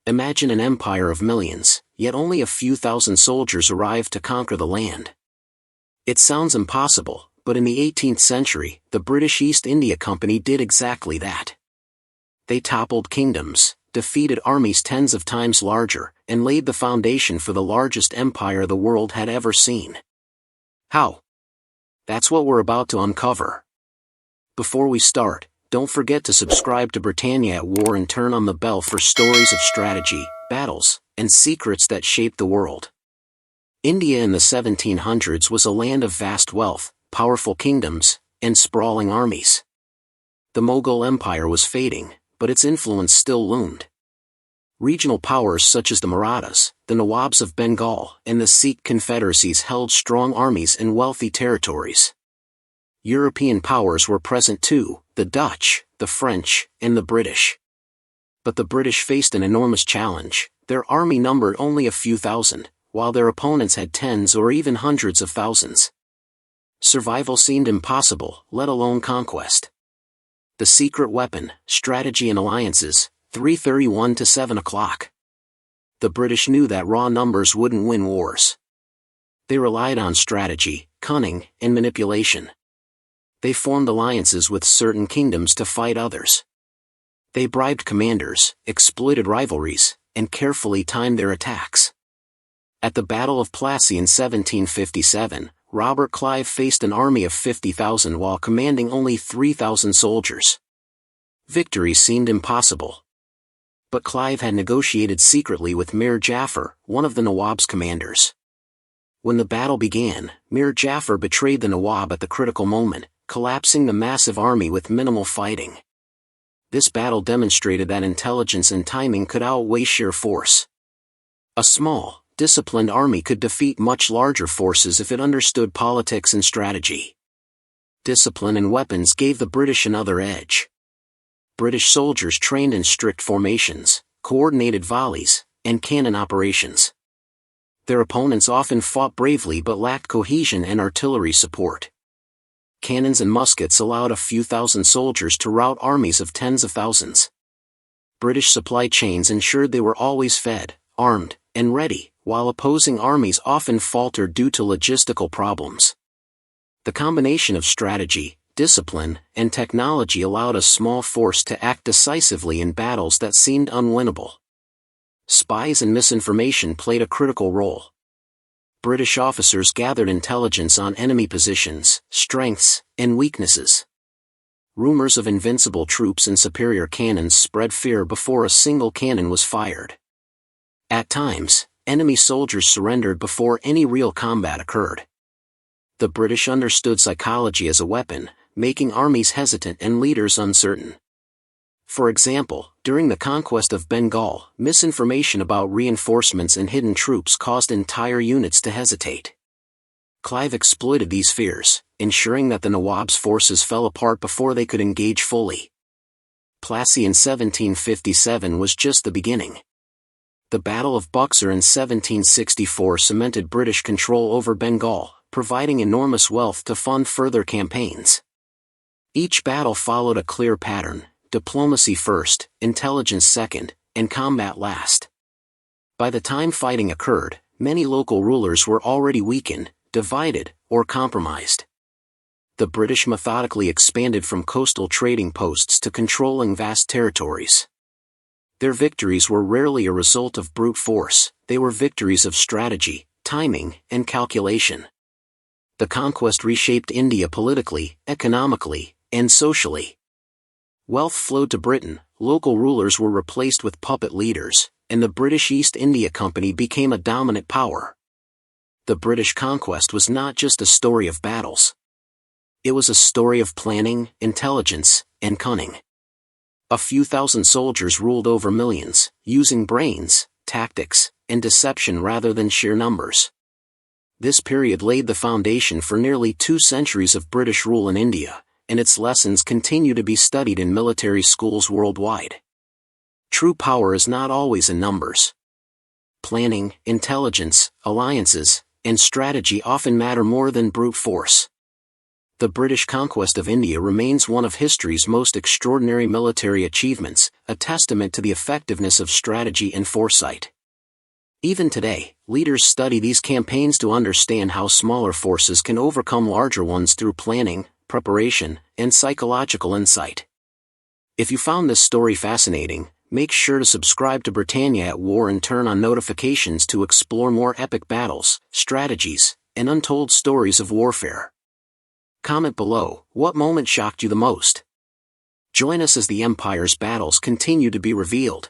Imagine an empire of millions, yet only a few thousand soldiers arrived to conquer the land. It sounds impossible, but in the 18th century, the British East India Company did exactly that. They toppled kingdoms, defeated armies tens of times larger, and laid the foundation for the largest empire the world had ever seen. How? That's what we're about to uncover. Before we start, don't forget to subscribe to Britannia at War and turn on the bell for stories of strategy, battles, and secrets that shaped the world. India in the 1700s was a land of vast wealth, powerful kingdoms, and sprawling armies. The Mughal Empire was fading, but its influence still loomed. Regional powers such as the Marathas, the Nawabs of Bengal, and the Sikh confederacies held strong armies and wealthy territories. European powers were present too, the Dutch, the French, and the British. But the British faced an enormous challenge. Their army numbered only a few thousand, while their opponents had tens or even hundreds of thousands. Survival seemed impossible, let alone conquest. The secret weapon, strategy and alliances, 3:31 to 7 o'clock. The British knew that raw numbers wouldn't win wars. They relied on strategy, cunning, and manipulation. They formed alliances with certain kingdoms to fight others. They bribed commanders, exploited rivalries, and carefully timed their attacks. At the Battle of Plassey in 1757, Robert Clive faced an army of 50,000 while commanding only 3,000 soldiers. Victory seemed impossible. But Clive had negotiated secretly with Mir Jafar, one of the Nawab's commanders. When the battle began, Mir Jafar betrayed the Nawab at the critical moment, collapsing the massive army with minimal fighting. This battle demonstrated that intelligence and timing could outweigh sheer force. A small, disciplined army could defeat much larger forces if it understood politics and strategy. Discipline and weapons gave the British another edge. British soldiers trained in strict formations, coordinated volleys, and cannon operations. Their opponents often fought bravely but lacked cohesion and artillery support. Cannons and muskets allowed a few thousand soldiers to rout armies of tens of thousands. British supply chains ensured they were always fed, armed, and ready, while opposing armies often faltered due to logistical problems. The combination of strategy, discipline, and technology allowed a small force to act decisively in battles that seemed unwinnable. Spies and misinformation played a critical role. British officers gathered intelligence on enemy positions, strengths, and weaknesses. Rumors of invincible troops and superior cannons spread fear before a single cannon was fired. At times, enemy soldiers surrendered before any real combat occurred. The British understood psychology as a weapon, making armies hesitant and leaders uncertain. For example, during the conquest of Bengal, misinformation about reinforcements and hidden troops caused entire units to hesitate. Clive exploited these fears, ensuring that the Nawab's forces fell apart before they could engage fully. Plassey in 1757 was just the beginning. The Battle of Buxar in 1764 cemented British control over Bengal, providing enormous wealth to fund further campaigns. Each battle followed a clear pattern: diplomacy first, intelligence second, and combat last. By the time fighting occurred, many local rulers were already weakened, divided, or compromised. The British methodically expanded from coastal trading posts to controlling vast territories. Their victories were rarely a result of brute force, they were victories of strategy, timing, and calculation. The conquest reshaped India politically, economically, and socially. Wealth flowed to Britain, local rulers were replaced with puppet leaders, and the British East India Company became a dominant power. The British conquest was not just a story of battles. It was a story of planning, intelligence, and cunning. A few thousand soldiers ruled over millions, using brains, tactics, and deception rather than sheer numbers. This period laid the foundation for nearly 2 centuries of British rule in India, and its lessons continue to be studied in military schools worldwide. True power is not always in numbers. Planning, intelligence, alliances, and strategy often matter more than brute force. The British conquest of India remains one of history's most extraordinary military achievements, a testament to the effectiveness of strategy and foresight. Even today, leaders study these campaigns to understand how smaller forces can overcome larger ones through planning, preparation, and psychological insight. If you found this story fascinating, make sure to subscribe to Britannia at War and turn on notifications to explore more epic battles, strategies, and untold stories of warfare. Comment below, what moment shocked you the most? Join us as the Empire's battles continue to be revealed.